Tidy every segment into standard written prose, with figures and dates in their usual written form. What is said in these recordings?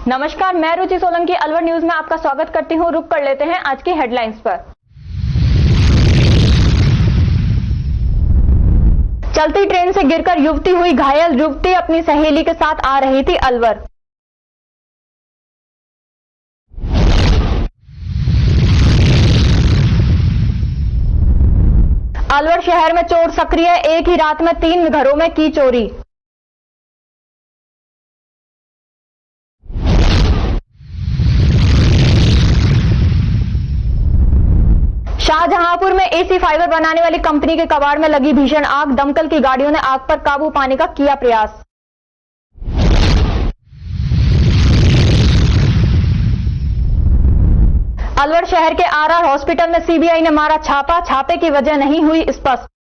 नमस्कार, मैं रुचि सोलंकी अलवर न्यूज में आपका स्वागत करती हूं। रुक कर लेते हैं आज की हेडलाइंस पर। चलती ट्रेन से गिरकर युवती हुई घायल। युवती अपनी सहेली के साथ आ रही थी अलवर। अलवर शहर में चोर सक्रिय। एक ही रात में 3 घरों में की चोरी। शाहजहांपुर में एसी फाइबर बनाने वाली कंपनी के कबाड़ में लगी भीषण आग। दमकल की गाड़ियों ने आग पर काबू पाने का किया प्रयास। अलवर शहर के आरआर हॉस्पिटल में सीबीआई ने मारा छापा। छापे की वजह नहीं हुई स्पष्ट।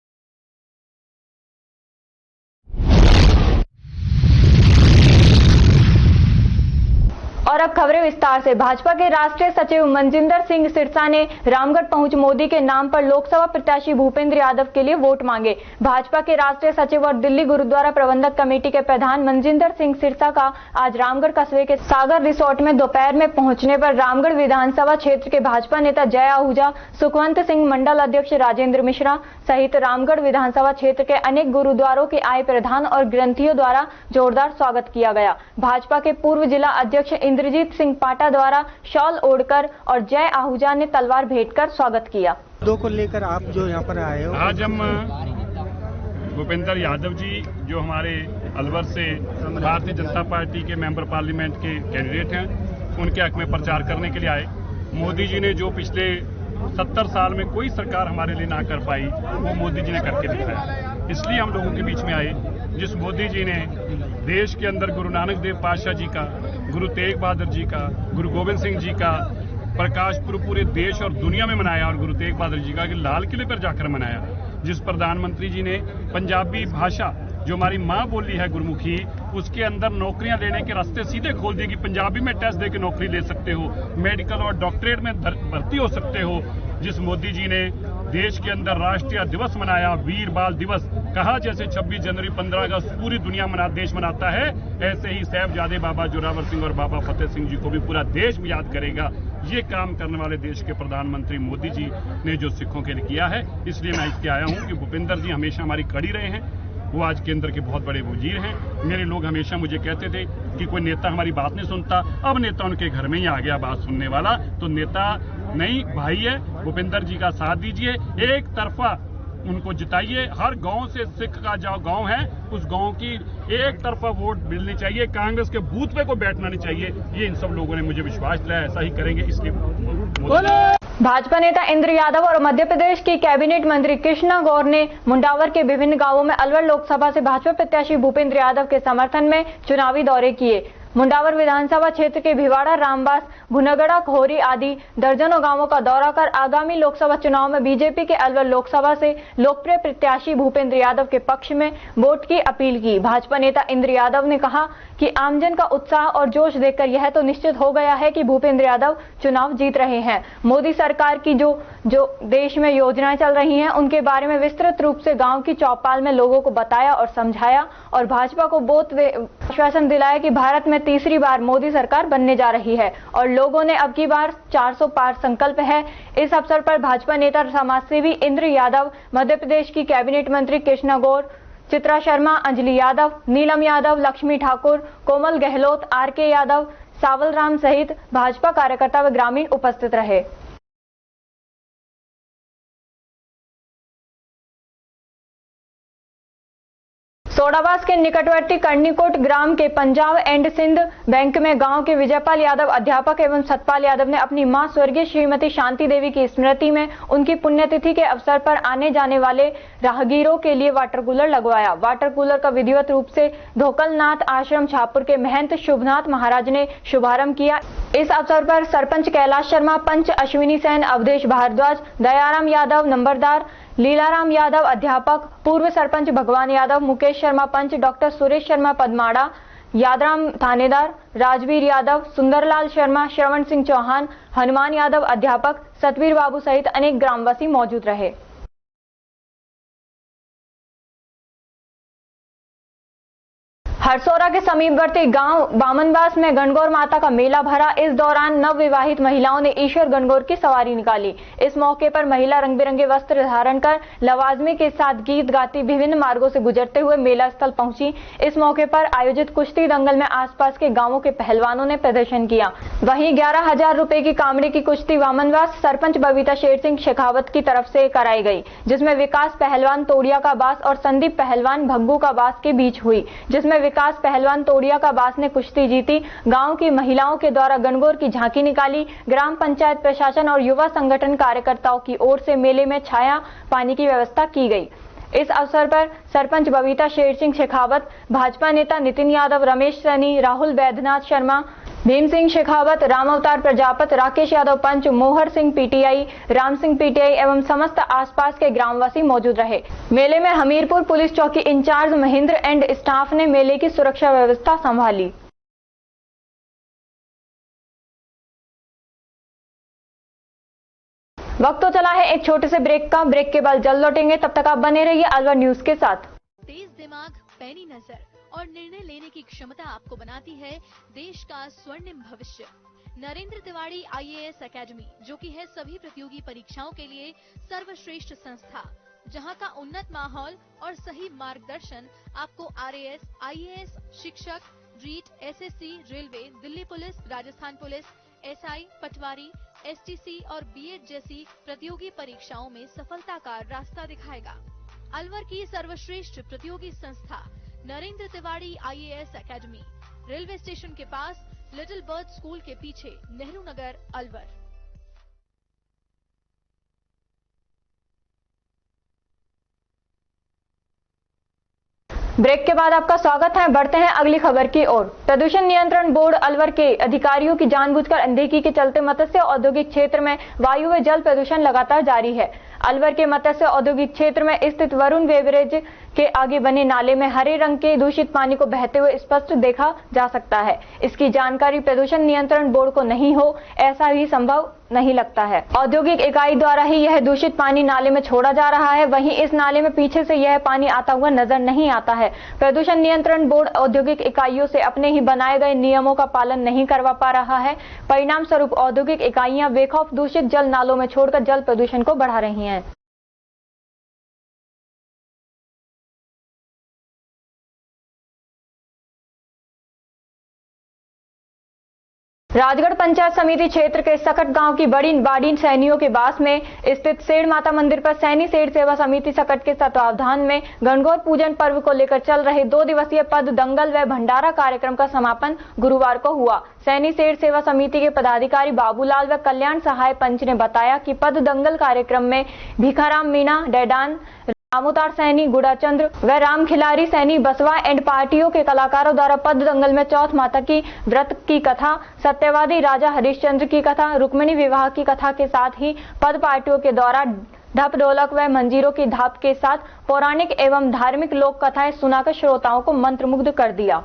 और अब खबरें विस्तार से। भाजपा के राष्ट्रीय सचिव मनजिंदर सिंह सिरसा ने रामगढ़ पहुंच मोदी के नाम पर लोकसभा प्रत्याशी भूपेंद्र यादव के लिए वोट मांगे। भाजपा के राष्ट्रीय सचिव और दिल्ली गुरुद्वारा प्रबंधक कमेटी के प्रधान मनजिंदर सिंह सिरसा का आज रामगढ़ कस्बे के सागर रिसोर्ट में दोपहर में पहुंचने पर रामगढ़ विधानसभा क्षेत्र के भाजपा नेता जय आहूजा, सुखवंत सिंह, मंडल अध्यक्ष राजेंद्र मिश्रा सहित रामगढ़ विधानसभा क्षेत्र के अनेक गुरुद्वारों के आए प्रधान और ग्रंथियों द्वारा जोरदार स्वागत किया गया। भाजपा के पूर्व जिला अध्यक्ष इंद्रजीत सिंह पाटा द्वारा शॉल ओढ़कर और जय आहूजा ने तलवार भेंट कर स्वागत किया। दो को लेकर आप जो यहाँ पर आए हो, आज हम भूपेंद्र यादव जी जो हमारे अलवर से भारतीय जनता पार्टी के मेंबर पार्लियामेंट के कैंडिडेट हैं, उनके हक में प्रचार करने के लिए आए। मोदी जी ने जो पिछले 70 साल में कोई सरकार हमारे लिए ना कर पाई, वो मोदी जी ने करके दिखाया। इसलिए हम लोगों के बीच में आए। जिस मोदी जी ने देश के अंदर गुरु नानक देव पातशाह जी का, गुरु तेग बहादुर जी का, गुरु गोविंद सिंह जी का प्रकाश पुरब पूरे देश और दुनिया में मनाया, और गुरु तेग बहादुर जी का लाल किले पर जाकर मनाया। जिस प्रधानमंत्री जी ने पंजाबी भाषा जो हमारी माँ बोली है गुरमुखी, उसके अंदर नौकरियां लेने के रास्ते सीधे खोल दिए कि पंजाबी में टेस्ट देकर नौकरी ले सकते हो, मेडिकल और डॉक्टरेट में भर्ती हो सकते हो। जिस मोदी जी ने देश के अंदर राष्ट्रीय दिवस मनाया, वीर बाल दिवस कहा, जैसे 26 जनवरी 15 अगस्त पूरी दुनिया देश मनाता है, ऐसे ही साहिबजादे बाबा जोरावर सिंह और बाबा फतेह सिंह जी को भी पूरा देश याद करेगा। ये काम करने वाले देश के प्रधानमंत्री मोदी जी ने जो सिखों के लिए किया है, इसलिए मैं इसके आया हूँ कि भूपेंद्र जी हमेशा हमारी कड़ी रहे हैं। वो आज केंद्र के बहुत बड़े वजीर हैं। मेरे लोग हमेशा मुझे कहते थे कि कोई नेता हमारी बात नहीं सुनता। अब नेता उनके घर में ही आ गया बात सुनने वाला। तो नेता नहीं, भाई है। भूपेंद्र जी का साथ दीजिए, एक तरफा उनको जिताइए। हर गांव से सिख का जो गांव है, उस गांव की एक तरफा वोट मिलनी चाहिए। कांग्रेस के बूथ पे कोई बैठना नहीं चाहिए। ये इन सब लोगों ने मुझे विश्वास दिलाया, ऐसा ही करेंगे। इसलिए भाजपा नेता इंद्र यादव और मध्य प्रदेश की कैबिनेट मंत्री कृष्णा गौर ने मुंडावर के विभिन्न गांवों में अलवर लोकसभा से भाजपा प्रत्याशी भूपेंद्र यादव के समर्थन में चुनावी दौरे किए। मुंडावर विधानसभा क्षेत्र के भिवाड़ा, रामबास, भुनगड़ा, खोरी आदि दर्जनों गांवों का दौरा कर आगामी लोकसभा चुनाव में बीजेपी के अलवर लोकसभा से लोकप्रिय प्रत्याशी भूपेंद्र यादव के पक्ष में वोट की अपील की। भाजपा नेता इंद्र यादव ने कहा कि आमजन का उत्साह और जोश देखकर यह तो निश्चित हो गया है कि भूपेंद्र यादव चुनाव जीत रहे हैं। मोदी सरकार की जो देश में योजनाएं चल रही हैं, उनके बारे में विस्तृत रूप से गांव की चौपाल में लोगों को बताया और समझाया, और भाजपा को बहुत आश्वासन दिलाया कि भारत में तीसरी बार मोदी सरकार बनने जा रही है और लोगों ने अब की बार 400 पार संकल्प है। इस अवसर पर भाजपा नेता समाजसेवी इंद्र यादव, मध्य प्रदेश की कैबिनेट मंत्री कृष्णा गौर, चित्रा शर्मा, अंजलि यादव, नीलम यादव, लक्ष्मी ठाकुर, कोमल गहलोत, आरके यादव, सावल राम सहित भाजपा कार्यकर्ता व ग्रामीण उपस्थित रहे। सोडावास के निकटवर्ती कर्णिकोट ग्राम के पंजाब एंड सिंध बैंक में गांव के विजयपाल यादव अध्यापक एवं सतपाल यादव ने अपनी मां स्वर्गीय श्रीमती शांति देवी की स्मृति में उनकी पुण्यतिथि के अवसर पर आने जाने वाले राहगीरों के लिए वाटर कूलर लगवाया। वाटर कूलर का विधिवत रूप से धोकलनाथ आश्रम छापुर के महंत शुभनाथ महाराज ने शुभारंभ किया। इस अवसर पर सरपंच कैलाश शर्मा, पंच अश्विनी सेन, अवधेश भारद्वाज, दयाराम यादव नंबरदार, लीलाराम यादव अध्यापक, पूर्व सरपंच भगवान यादव, मुकेश शर्मा पंच, डॉक्टर सुरेश शर्मा पदमाड़ा, यादराम थानेदार, राजवीर यादव, सुंदरलाल शर्मा, श्रवण सिंह चौहान, हनुमान यादव अध्यापक, सतवीर बाबू सहित अनेक ग्रामवासी मौजूद रहे। हरसोरा के समीपवर्ती गांव बामनवास में गणगौर माता का मेला भरा। इस दौरान नवविवाहित महिलाओं ने ईश्वर गणगौर की सवारी निकाली। इस मौके पर महिला रंग बिरंगे वस्त्र धारण कर लवाजमे के साथ गीत गाती विभिन्न मार्गों से गुजरते हुए मेला स्थल पहुंची। इस मौके पर आयोजित कुश्ती दंगल में आसपास के गांवों के पहलवानों ने प्रदर्शन किया। वहीं 11,000 रुपए की कामड़े की कुश्ती बामनवास सरपंच बबीता शेर सिंह शेखावत की तरफ से कराई गई, जिसमें विकास पहलवान तोड़िया का बास और संदीप पहलवान भग्गू का बास के बीच हुई, जिसमें विकास पहलवान तोड़िया का बास ने कुश्ती जीती। गांव की महिलाओं के द्वारा गणगौर की झांकी निकाली। ग्राम पंचायत प्रशासन और युवा संगठन कार्यकर्ताओं की ओर से मेले में छाया पानी की व्यवस्था की गई। इस अवसर पर सरपंच बबीता शेर सिंह शेखावत, भाजपा नेता नितिन यादव, रमेश सैनी, राहुल बैद्यनाथ शर्मा, भीम सिंह शेखावत, राम अवतार प्रजापत, राकेश यादव पंच, मोहर सिंह पीटीआई, राम सिंह पीटीआई एवं समस्त आसपास के ग्रामवासी मौजूद रहे। मेले में हमीरपुर पुलिस चौकी इंचार्ज महेंद्र एंड स्टाफ ने मेले की सुरक्षा व्यवस्था संभाली। वक्त तो चला है एक छोटे से ब्रेक का। ब्रेक के बाद जल्द लौटेंगे, तब तक आप बने रहिए अलवर न्यूज के साथ। तेज दिमाग, पैनी नजर और निर्णय लेने की क्षमता आपको बनाती है देश का स्वर्णिम भविष्य। नरेंद्र तिवारी IAS एकेडमी, जो कि है सभी प्रतियोगी परीक्षाओं के लिए सर्वश्रेष्ठ संस्था, जहां का उन्नत माहौल और सही मार्गदर्शन आपको RAS, IAS, शिक्षक, REET, SSC, railway, Delhi police, Rajasthan police, SI, पटवारी, STC और BEd जैसी प्रतियोगी परीक्षाओं में सफलता का रास्ता दिखाएगा। अलवर की सर्वश्रेष्ठ प्रतियोगी संस्था Narendra Tiwari IAS academy, railway station के पास, लिटिल बर्ड स्कूल के पीछे, नेहरू नगर, अलवर। ब्रेक के बाद आपका स्वागत है। बढ़ते हैं अगली खबर की ओर। प्रदूषण नियंत्रण बोर्ड अलवर के अधिकारियों की जानबूझकर अनदेखी के चलते मत्स्य औद्योगिक क्षेत्र में वायु व जल प्रदूषण लगातार जारी है। अलवर के मत्स्य औद्योगिक क्षेत्र में स्थित वरुण बेवरेज के आगे बने नाले में हरे रंग के दूषित पानी को बहते हुए स्पष्ट देखा जा सकता है। इसकी जानकारी प्रदूषण नियंत्रण बोर्ड को नहीं हो, ऐसा ही संभव नहीं लगता है। औद्योगिक इकाई द्वारा ही यह दूषित पानी नाले में छोड़ा जा रहा है। वहीं इस नाले में पीछे से यह पानी आता हुआ नजर नहीं आता है। प्रदूषण नियंत्रण बोर्ड औद्योगिक इकाइयों से अपने ही बनाए गए नियमों का पालन नहीं करवा पा रहा है। परिणाम स्वरूप औद्योगिक इकाइयां बेखौफ दूषित जल नालों में छोड़कर जल प्रदूषण को बढ़ा रही हैं। राजगढ़ पंचायत समिति क्षेत्र के सकट गांव की बड़ी बाड़ी सैनियों के बास में स्थित सेठ माता मंदिर पर सैनी सेठ सेवा समिति सकट के तत्वावधान में गणगौर पूजन पर्व को लेकर चल रहे 2 दिवसीय पद दंगल व भंडारा कार्यक्रम का समापन गुरुवार को हुआ। सैनी सेठ सेवा समिति के पदाधिकारी बाबूलाल व कल्याण सहाय पंच ने बताया कि पद दंगल कार्यक्रम में भीखाराम मीणा, डैडान, रामोतार सैनी, गुड़ाचंद्र व राम खिलारी सैनी, बसवा एंड पार्टियों के कलाकारों द्वारा पद दंगल में चौथ माता की व्रत की कथा, सत्यवादी राजा हरिश्चंद्र की कथा, रुक्मिणी विवाह की कथा के साथ ही पद पार्टियों के द्वारा ढप ढोलक व मंजीरों की धाप के साथ पौराणिक एवं धार्मिक लोक कथाएं सुनाकर श्रोताओं को मंत्रमुग्ध कर दिया।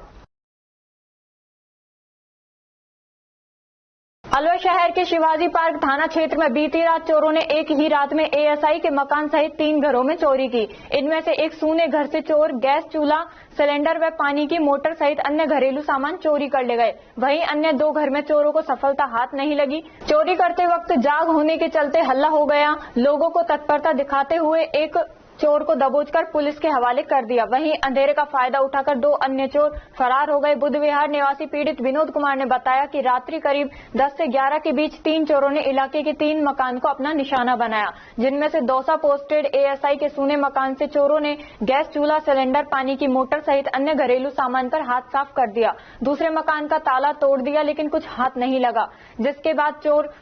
अलवर शहर के शिवाजी पार्क थाना क्षेत्र में बीती रात चोरों ने एक ही रात में ASI के मकान सहित 3 घरों में चोरी की। इनमें से एक सूने घर से चोर गैस चूल्हा, सिलेंडर व पानी की मोटर सहित अन्य घरेलू सामान चोरी कर ले गए। वहीं अन्य 2 घर में चोरों को सफलता हाथ नहीं लगी। चोरी करते वक्त जाग होने के चलते हल्ला हो गया। लोगों को तत्परता दिखाते हुए एक चोर को दबोचकर पुलिस के हवाले कर दिया। वहीं अंधेरे का फायदा उठाकर 2 अन्य चोर फरार हो गए। बुद्ध विहार निवासी पीड़ित विनोद कुमार ने बताया कि रात्रि करीब 10 से 11 के बीच 3 चोरों ने इलाके के 3 मकान को अपना निशाना बनाया, जिनमें से दौसा पोस्टेड ASI के सूने मकान से चोरों ने गैस चूल्हा, सिलेंडर, पानी की मोटर सहित अन्य घरेलू सामान पर हाथ साफ कर दिया। दूसरे मकान का ताला तोड़ दिया, लेकिन कुछ हाथ नहीं लगा, जिसके बाद चोर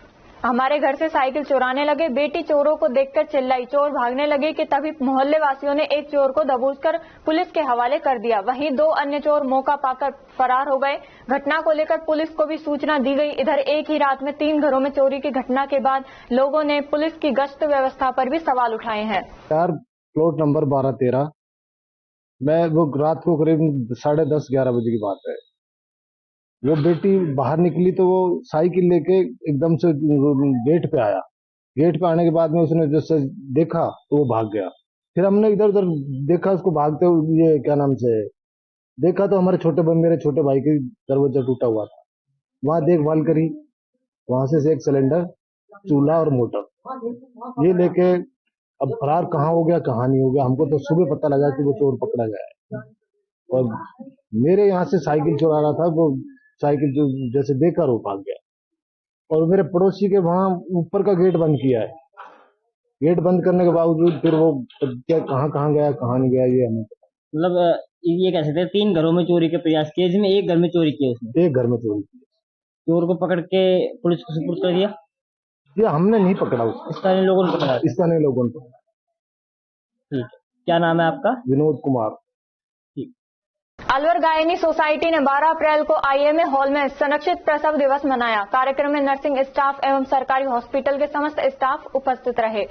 हमारे घर से साइकिल चुराने लगे। बेटी चोरों को देखकर चिल्लाई। चोर भागने लगे कि तभी मोहल्ले वासियों ने एक चोर को दबोचकर पुलिस के हवाले कर दिया। वहीं 2 अन्य चोर मौका पाकर फरार हो गए। घटना को लेकर पुलिस को भी सूचना दी गई। इधर एक ही रात में 3 घरों में चोरी की घटना के बाद लोगों ने पुलिस की गश्त व्यवस्था पर भी सवाल उठाए हैं। प्लॉट नंबर 12-13 में वो रात को करीब 10:30-11 बजे की बात है। वो बेटी बाहर निकली तो वो साइकिल लेके एकदम से गेट पे आया। गेट पे आने के बाद में उसने जैसे देखा तो वो भाग गया। फिर हमने इधर उधर देखा उसको भागते हुए, ये क्या नाम से देखा तो मेरे छोटे भाई के दरवाजा टूटा हुआ था। वहां देखभाल करी, वहां से एक सिलेंडर, चूल्हा और मोटर ये लेके अब फरार कहाँ हो गया कहाँ नहीं हो गया, हमको तो सुबह पता लगा कि वो चोर पकड़ा गया है। और मेरे यहाँ से साइकिल चुरा रहा था, वो साइकिल जो जैसे देकर वो भाग गया। और मेरे पड़ोसी के वहां ऊपर का गेट बंद किया है। गेट बंद करने के बावजूद फिर वो क्या कहाँ गया कहाँ नहीं गया ये हमें मतलब ये कह सकते हैं 3 घरों में चोरी के प्रयास किए, जिसमें एक घर में चोरी किया उसने। एक घर में चोरी की। चोर को पकड़ के पुलिस को सुपुर्द कर दिया। ये हमने नहीं पकड़ा उसको, स्थानीय लोगों ने पकड़ा। स्थानीय लोगों ने पकड़ा। ठीक है, क्या नाम है आपका? विनोद कुमार। अलवर गायनी सोसाइटी ने 12 अप्रैल को आईएमए हॉल में संरक्षित प्रसव दिवस मनाया। कार्यक्रम में नर्सिंग स्टाफ एवं सरकारी हॉस्पिटल के समस्त स्टाफ उपस्थित रहे।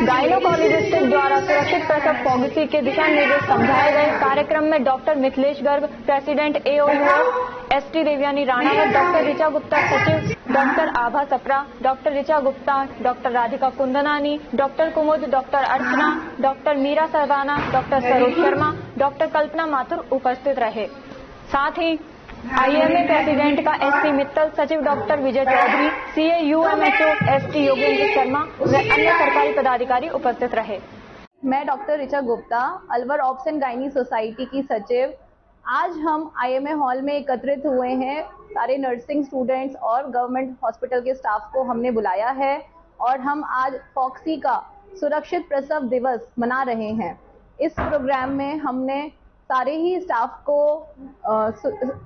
गायनोकोलॉजिस्ट द्वारा सुरक्षित प्रसव पॉलिसी के दिशा निर्देश समझाए गए। कार्यक्रम में doctor Mithilesh Garg, president AOUS, ST Devyani Ranawat, doctor Richa Gupta सचिव, doctor Abha Sapra, doctor Richa Gupta, doctor Radhika Kundnani, doctor Kumud, doctor Archana, doctor Meera Sarvana, doctor Saroj Sharma, doctor Kalpana Mathur उपस्थित रहे। साथ ही आईएमए प्रेसिडेंट का एससी मित्तल, सचिव doctor Vijay Chaudhary, CA UMHO ST Yogendra Sharma व अन्य सरकारी पदाधिकारी उपस्थित रहे। मैं doctor Richa Gupta, Alwar obs and gynae society की सचिव। आज हम आईएमए हॉल में एकत्रित हुए हैं। सारे नर्सिंग स्टूडेंट्स और गवर्नमेंट हॉस्पिटल के स्टाफ को हमने बुलाया है और हम आज फॉक्सी का सुरक्षित प्रसव दिवस मना रहे हैं। इस प्रोग्राम में हमने सारे ही स्टाफ को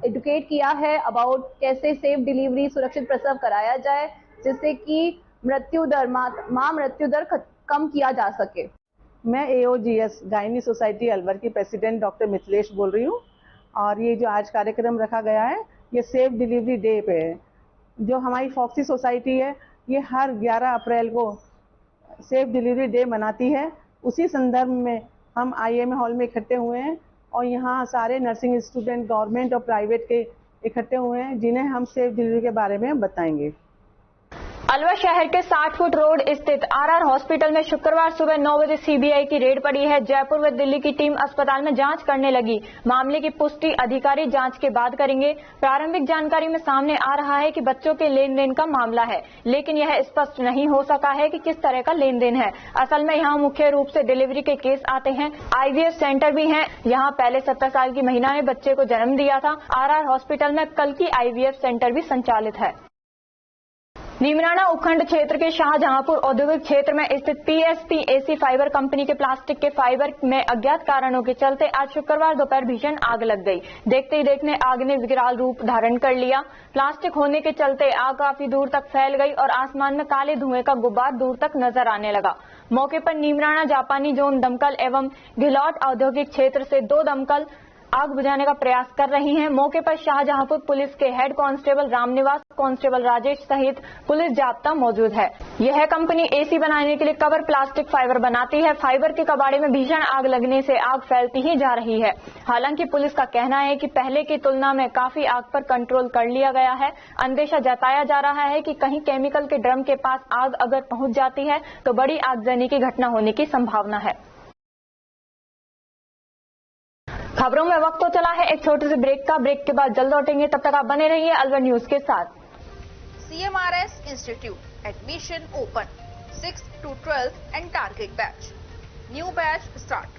एजुकेट किया है अबाउट कैसे सेफ डिलीवरी, सुरक्षित प्रसव कराया जाए, जिससे कि माँ मृत्यु दर कम किया जा सके। मैं एओजीएस गायनी सोसाइटी अलवर की प्रेसिडेंट डॉक्टर मिथिलेश बोल रही हूँ। और ये जो आज कार्यक्रम रखा गया है ये सेफ डिलीवरी डे पे है। जो हमारी फॉक्सी सोसाइटी है ये हर 11 अप्रैल को सेफ डिलीवरी डे मनाती है। उसी संदर्भ में हम आईएमए हॉल में इकट्ठे हुए हैं और यहाँ सारे नर्सिंग स्टूडेंट गवर्नमेंट और प्राइवेट के इकट्ठे हुए हैं, जिन्हें हम सेफ डिलीवरी के बारे में बताएंगे। अलवर शहर के 60 फुट रोड स्थित आरआर हॉस्पिटल में शुक्रवार सुबह 9 बजे सीबीआई की रेड पड़ी है। जयपुर व दिल्ली की टीम अस्पताल में जांच करने लगी। मामले की पुष्टि अधिकारी जांच के बाद करेंगे। प्रारंभिक जानकारी में सामने आ रहा है कि बच्चों के लेन देन का मामला है, लेकिन यह स्पष्ट नहीं हो सका है कि किस तरह का लेन देन है। असल में यहाँ मुख्य रूप से डिलीवरी के केस आते हैं। आईवीएफ सेंटर भी है। यहाँ पहले 70 साल की महिला ने बच्चे को जन्म दिया था। आरआर हॉस्पिटल में कल की आईवीएफ सेंटर भी संचालित है। नीमराना उपखंड क्षेत्र के शाहजहांपुर औद्योगिक क्षेत्र में स्थित पीएसपी एसी फाइबर कंपनी के प्लास्टिक के फाइबर में अज्ञात कारणों के चलते आज शुक्रवार दोपहर भीषण आग लग गई। देखते ही देखते आग ने विकराल रूप धारण कर लिया। प्लास्टिक होने के चलते आग काफी दूर तक फैल गई और आसमान में काले धुएं का गुब्बार दूर तक नजर आने लगा। मौके पर नीमराना जापानी जोन दमकल एवं घिलौट औद्योगिक क्षेत्र से 2 दमकल आग बुझाने का प्रयास कर रही हैं। मौके पर शाहजहांपुर पुलिस के head constable Ramniwas, constable Rajesh सहित पुलिस जाब्ता मौजूद है। यह कंपनी एसी बनाने के लिए कवर प्लास्टिक फाइबर बनाती है। फाइबर के कबाड़े में भीषण आग लगने से आग फैलती ही जा रही है। हालांकि पुलिस का कहना है कि पहले की तुलना में काफी आग पर कंट्रोल कर लिया गया है। अंदेशा जताया जा रहा है कि कहीं केमिकल के ड्रम के पास आग अगर पहुंच जाती है तो बड़ी आगजनी की घटना होने की संभावना है। खबरों में वक्त तो चला है एक छोटे से ब्रेक का। ब्रेक के बाद जल्द लौटेंगे, तब तक आप बने रहिए अलवर न्यूज के साथ। CMRS Institute admission open 6th to 12th and target batch. New batch start.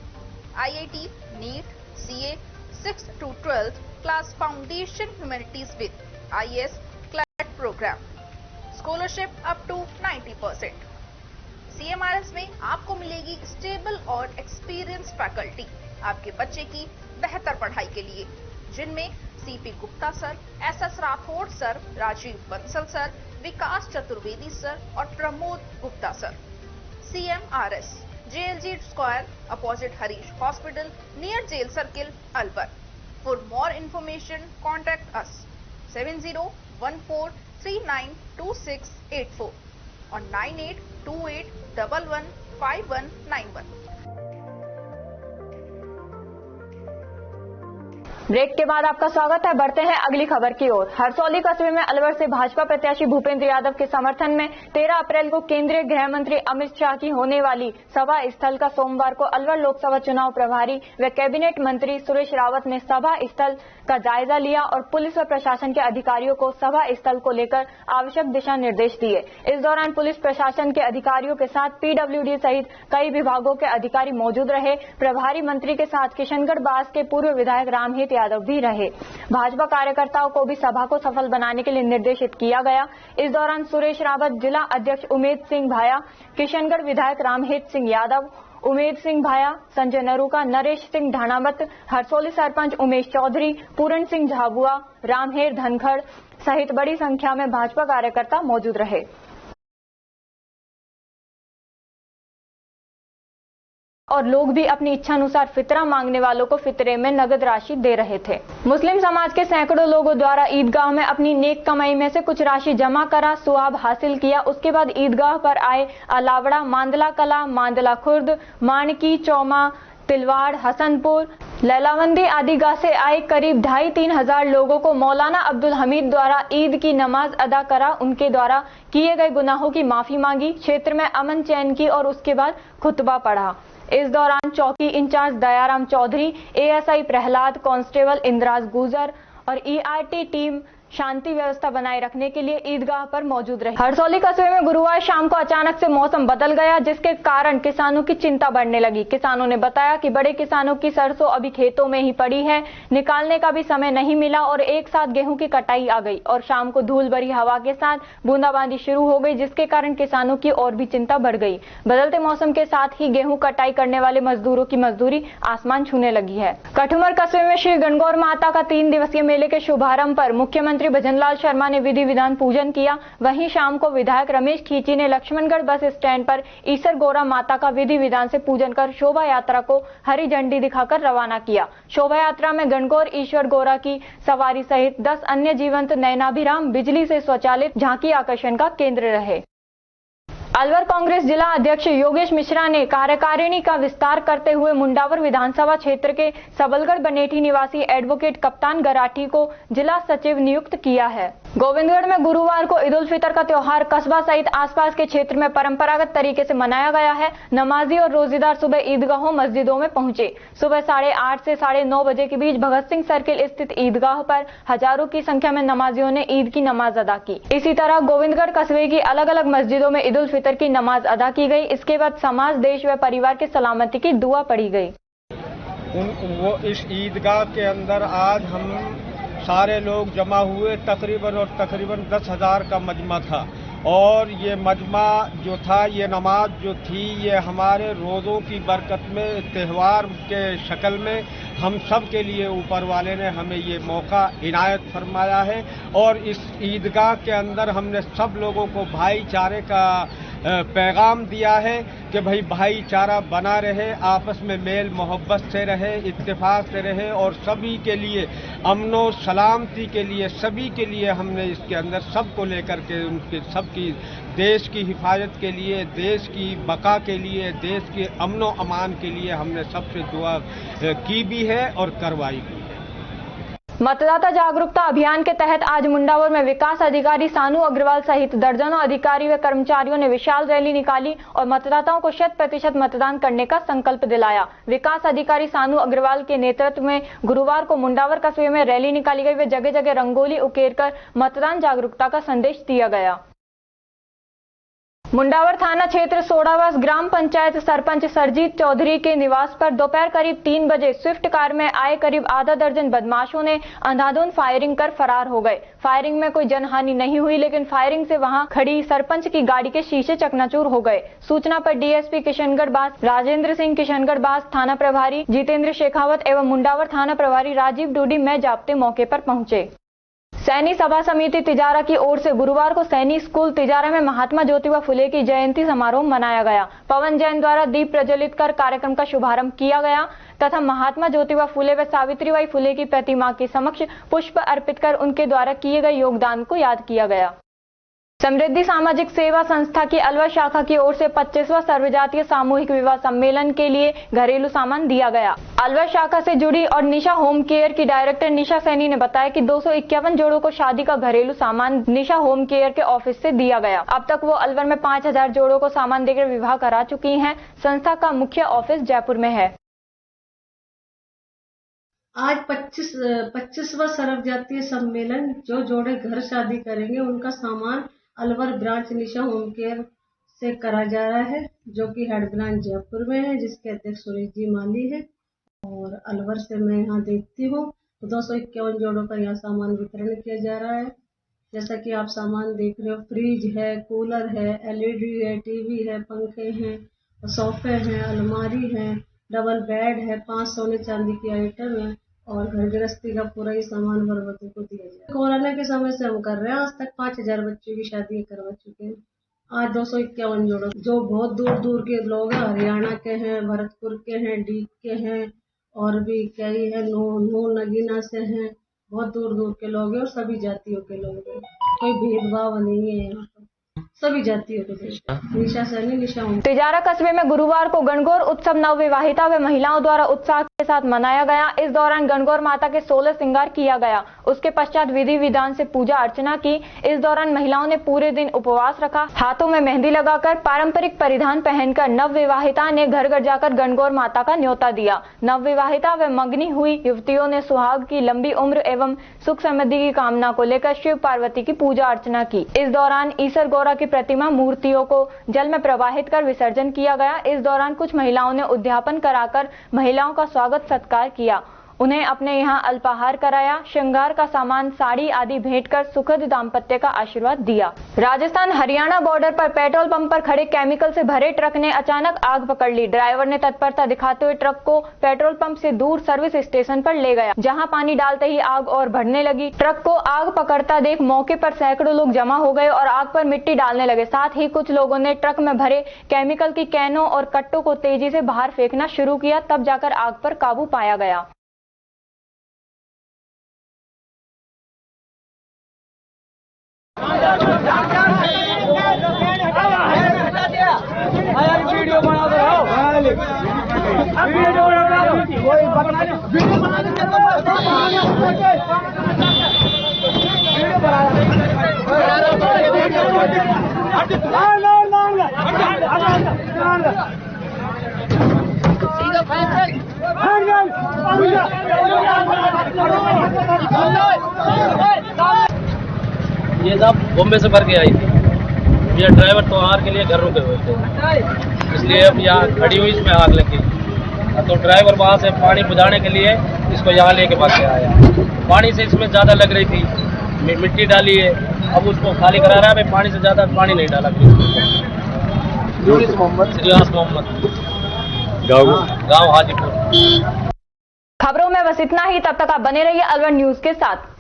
IIT, NEET, CA 6th to 12th class foundation humanities with IS CLAT program. Scholarship up to 90%. CMRS में आपको मिलेगी stable और experience faculty आपके बच्चे की बेहतर पढ़ाई के लिए, जिनमें CP Gupta sir, SS Rathore sir, Rajiv Bansal sir, Vikas Chaturvedi sir और Pramod Gupta sir. CMRS JLG square opposite Harish hospital near jail circle Alwar. For more information contact us 7014392684 और 9828115191। ब्रेक के बाद आपका स्वागत है। बढ़ते हैं अगली खबर की ओर। हरसौली कस्बे में अलवर से भाजपा प्रत्याशी भूपेंद्र यादव के समर्थन में 13 अप्रैल को केंद्रीय गृह मंत्री अमित शाह की होने वाली सभा स्थल का सोमवार को अलवर लोकसभा चुनाव प्रभारी व कैबिनेट मंत्री सुरेश रावत ने सभा स्थल का जायजा लिया और पुलिस व प्रशासन के अधिकारियों को सभा स्थल को लेकर आवश्यक दिशा निर्देश दिए। इस दौरान पुलिस प्रशासन के अधिकारियों के साथ पीडब्ल्यूडी सहित कई विभागों के अधिकारी मौजूद रहे। प्रभारी मंत्री के साथ किशनगढ़ बास के पूर्व विधायक रामहेत यादव भी रहे। भाजपा कार्यकर्ताओं को भी सभा को सफल बनाने के लिए निर्देशित किया गया। इस दौरान सुरेश रावत, जिला अध्यक्ष उमेद सिंह भाया, किशनगढ़ विधायक रामहेत सिंह यादव, उमेद सिंह भाया, संजय नरूका, नरेश सिंह ढाणावत, हरसौली सरपंच उमेश चौधरी, पूरण सिंह झाबुआ, रामहेर धनखड़ सहित बड़ी संख्या में भाजपा कार्यकर्ता मौजूद रहे। और लोग भी अपनी इच्छानुसार फितरा मांगने वालों को फितरे में नगद राशि दे रहे थे। मुस्लिम समाज के सैकड़ों लोगों द्वारा ईदगाह में अपनी नेक कमाई में से कुछ राशि जमा करा सुआब हासिल किया। उसके बाद ईदगाह पर आए अलावड़ा, मांदला कला, मांदला खुर्द, मानकी, चौमा, तिलवाड़, हसनपुर, लैलावंदी आदि गांव से आए करीब 2,500-3 हजार लोगों को मौलाना अब्दुल हमीद द्वारा ईद की नमाज अदा करा, उनके द्वारा किए गए गुनाहों की माफी मांगी, क्षेत्र में अमन चैन की और उसके बाद खुतबा पढ़ा। इस दौरान चौकी incharge Dayaram Chaudhary, ASI Prahlad, constable Indraj Gujar और ईआरटी टीम शांति व्यवस्था बनाए रखने के लिए ईदगाह पर मौजूद रही। हरसौली कस्बे में गुरुवार शाम को अचानक से मौसम बदल गया, जिसके कारण किसानों की चिंता बढ़ने लगी। किसानों ने बताया कि बड़े किसानों की सरसों अभी खेतों में ही पड़ी है, निकालने का भी समय नहीं मिला और एक साथ गेहूं की कटाई आ गई और शाम को धूल भरी हवा के साथ बूंदाबांदी शुरू हो गई, जिसके कारण किसानों की और भी चिंता बढ़ गई। बदलते मौसम के साथ ही गेहूं कटाई करने वाले मजदूरों की मजदूरी आसमान छूने लगी है। कठुमर कस्बे में श्री गणगौर माता का 3 दिवसीय मेले के शुभारंभ पर मुख्यमंत्री भजनलाल शर्मा ने विधि विधान पूजन किया। वहीं शाम को विधायक रमेश खींची ने लक्ष्मणगढ़ बस स्टैंड पर ईसर गौरा माता का विधि विधान से पूजन कर शोभा यात्रा को हरी झंडी दिखाकर रवाना किया। शोभा यात्रा में गणगौर ईश्वर गौरा की सवारी सहित 10 अन्य जीवंत नयनाभिराम बिजली से स्वचालित झांकी आकर्षण का केंद्र रहे। अलवर कांग्रेस जिला अध्यक्ष योगेश मिश्रा ने कार्यकारिणी का विस्तार करते हुए मुंडावर विधानसभा क्षेत्र के सबलगढ़ बनेठी निवासी एडवोकेट कप्तान गराठी को जिला सचिव नियुक्त किया है। गोविंदगढ़ में गुरुवार को ईद उल फितर का त्योहार कस्बा सहित आसपास के क्षेत्र में परंपरागत तरीके से मनाया गया है। नमाजी और रोजेदार सुबह ईदगाहों मस्जिदों में पहुंचे। सुबह 8:30 से 9:30 बजे के बीच भगत सिंह सर्किल स्थित ईदगाह पर हजारों की संख्या में नमाजियों ने ईद की नमाज अदा की। इसी तरह गोविंदगढ़ कस्बे की अलग अलग मस्जिदों में ईद उल फितर की नमाज अदा की गई। इसके बाद समाज, देश व परिवार की सलामती की दुआ पढ़ी गई। वो इस ईदगाह के अंदर आज हम सारे लोग जमा हुए, तकरीबन 10,000 का मजमा था और ये मजमा जो था, ये नमाज जो थी, ये हमारे रोज़ों की बरकत में, त्यौहार के शक्ल में हम सब के लिए ऊपर वाले ने हमें ये मौका इनायत फरमाया है। और इस ईदगाह के अंदर हमने सब लोगों को भाईचारे का पैगाम दिया है कि भाई भाईचारा बना रहे, आपस में मेल मोहब्बत से रहे, इत्तेफाक से रहे और सभी के लिए अमनो सलामती के लिए, सभी के लिए हमने इसके अंदर सबको लेकर के उनके सबकी देश की हिफाजत के लिए, देश की बका के लिए, देश के अमनो अमान के लिए हमने सबसे दुआ की भी है और करवाई भी है। मतदाता जागरूकता अभियान के तहत आज मुंडावर में विकास अधिकारी सानू अग्रवाल सहित दर्जनों अधिकारी व कर्मचारियों ने विशाल रैली निकाली और मतदाताओं को 100% मतदान करने का संकल्प दिलाया। विकास अधिकारी सानू अग्रवाल के नेतृत्व में गुरुवार को मुंडावर कस्बे में रैली निकाली गई व जगह जगह रंगोली उकेरकर मतदान जागरूकता का संदेश दिया गया। मुंडावर थाना क्षेत्र सोडावास ग्राम पंचायत सरपंच सरजीत चौधरी के निवास पर दोपहर करीब 3 बजे स्विफ्ट कार में आए करीब आधा दर्जन बदमाशों ने अंधाधुंध फायरिंग कर फरार हो गए। फायरिंग में कोई जनहानि नहीं हुई, लेकिन फायरिंग से वहां खड़ी सरपंच की गाड़ी के शीशे चकनाचूर हो गए। सूचना पर डीएसपी किशनगढ़ बास राजेंद्र सिंह, किशनगढ़ बास थाना प्रभारी जितेंद्र शेखावत एवं मुंडावर थाना प्रभारी राजीव डूडी में जाप्ते मौके पर पहुंचे। सैनी सभा समिति तिजारा की ओर से गुरुवार को सैनी स्कूल तिजारा में महात्मा ज्योतिबा फुले की जयंती समारोह मनाया गया। पवन जैन द्वारा दीप प्रज्वलित कर कार्यक्रम का शुभारंभ किया गया तथा महात्मा ज्योतिबा फुले व सावित्रीबाई फुले की प्रतिमा के समक्ष पुष्प अर्पित कर उनके द्वारा किए गए योगदान को याद किया गया। समृद्धि सामाजिक सेवा संस्था की अलवर शाखा की ओर से 25वां सर्वजातीय सामूहिक विवाह सम्मेलन के लिए घरेलू सामान दिया गया। अलवर शाखा से जुड़ी और निशा होम केयर की डायरेक्टर निशा सैनी ने बताया कि 251 जोड़ों को शादी का घरेलू सामान निशा होम केयर के ऑफिस से दिया गया। अब तक वो अलवर में 5000 जोड़ों को सामान देकर विवाह करा चुकी हैं। संस्था का मुख्य ऑफिस जयपुर में है। आज 25वां सर्वजातीय सम्मेलन जो जोड़े घर शादी करेंगे उनका सामान अलवर ब्रांच निशा होम केयर से करा जा रहा है, जो कि हेड ब्रांच जयपुर में है, जिसके अध्यक्ष सुरेश जी माली है। और अलवर से मैं यहाँ देखती हूँ तो 251 जोड़ों का यहाँ सामान वितरण किया जा रहा है। जैसा कि आप सामान देख रहे हो, फ्रिज है, कूलर है, एलईडी है, टीवी है, पंखे हैं, सोफे हैं, अलमारी है, डबल बेड है, 5 सोने चांदी की आइटम है और घर गृहस्थी का पूरा ही सामान वरवधू को दिया जाए। कोरोना के समय से हम कर रहे हैं, आज तक 5000 बच्चों की शादी करवा चुके हैं। आज 251 जोड़ों जो बहुत दूर दूर के लोग हैं, हरियाणा के हैं, भरतपुर के हैं, डीग के हैं और भी कई है, नून नगीना से हैं, बहुत दूर दूर के लोग हैं और सभी जातियों के लोग हैं। कोई भेदभाव नहीं है यहाँ पर, सभी जातियों के देश। निशा सैनी, निशा होम। तिजारा कस्बे में गुरुवार को गणगौर उत्सव नवविवाहिता व महिलाओं द्वारा उत्साह के साथ मनाया गया। इस दौरान गणगौर माता के 16 श्रृंगार किया गया। उसके पश्चात विधि विधान से पूजा अर्चना की। इस दौरान महिलाओं ने पूरे दिन उपवास रखा। हाथों में मेहंदी लगाकर पारंपरिक परिधान पहनकर नवविवाहिता ने घर घर जाकर गणगौर माता का न्योता दिया। नवविवाहिता व मगनी हुई युवतियों ने सुहाग की लंबी उम्र एवं सुख समृद्धि की कामना को लेकर शिव पार्वती की पूजा अर्चना की। इस दौरान ईसर गौरा की प्रतिमा मूर्तियों को जल में प्रवाहित कर विसर्जन किया गया। इस दौरान कुछ महिलाओं ने उद्यापन कराकर महिलाओं का स्वागत सत्कार किया। उन्हें अपने यहाँ अल्पाहार कराया। श्रृंगार का सामान, साड़ी आदि भेंट कर सुखद दाम्पत्य का आशीर्वाद दिया। राजस्थान हरियाणा बॉर्डर पर पेट्रोल पंप पर खड़े केमिकल से भरे ट्रक ने अचानक आग पकड़ ली। ड्राइवर ने तत्परता दिखाते हुए ट्रक को पेट्रोल पंप से दूर सर्विस स्टेशन पर ले गया, जहां पानी डालते ही आग और बढ़ने लगी। ट्रक को आग पकड़ता देख मौके पर सैकड़ों लोग जमा हो गए और आग पर मिट्टी डालने लगे। साथ ही कुछ लोगों ने ट्रक में भरे केमिकल की कैनों और कट्टों को तेजी से बाहर फेंकना शुरू किया, तब जाकर आग पर काबू पाया गया। वीडियो बना दो, ये सब बॉम्बे से भर के आई थी। ये ड्राइवर त्योहार के लिए घर रुके हुए थे, इसलिए अब यहाँ खड़ी हुई इसमें आग लगी। तो ड्राइवर वहाँ से पानी बुझाने के लिए इसको यहाँ लेके भाग के आया। पानी से इसमें ज़्यादा लग रही थी, मिट्टी डाली है, अब उसको खाली करा रहा है। भाई पानी से ज़्यादा पानी नहीं डाला। श्रीवास मोहम्मद, गाँव हाजीपुर। खबरों में बस इतना ही। तब तक आप बने रहिए अलवर न्यूज के साथ।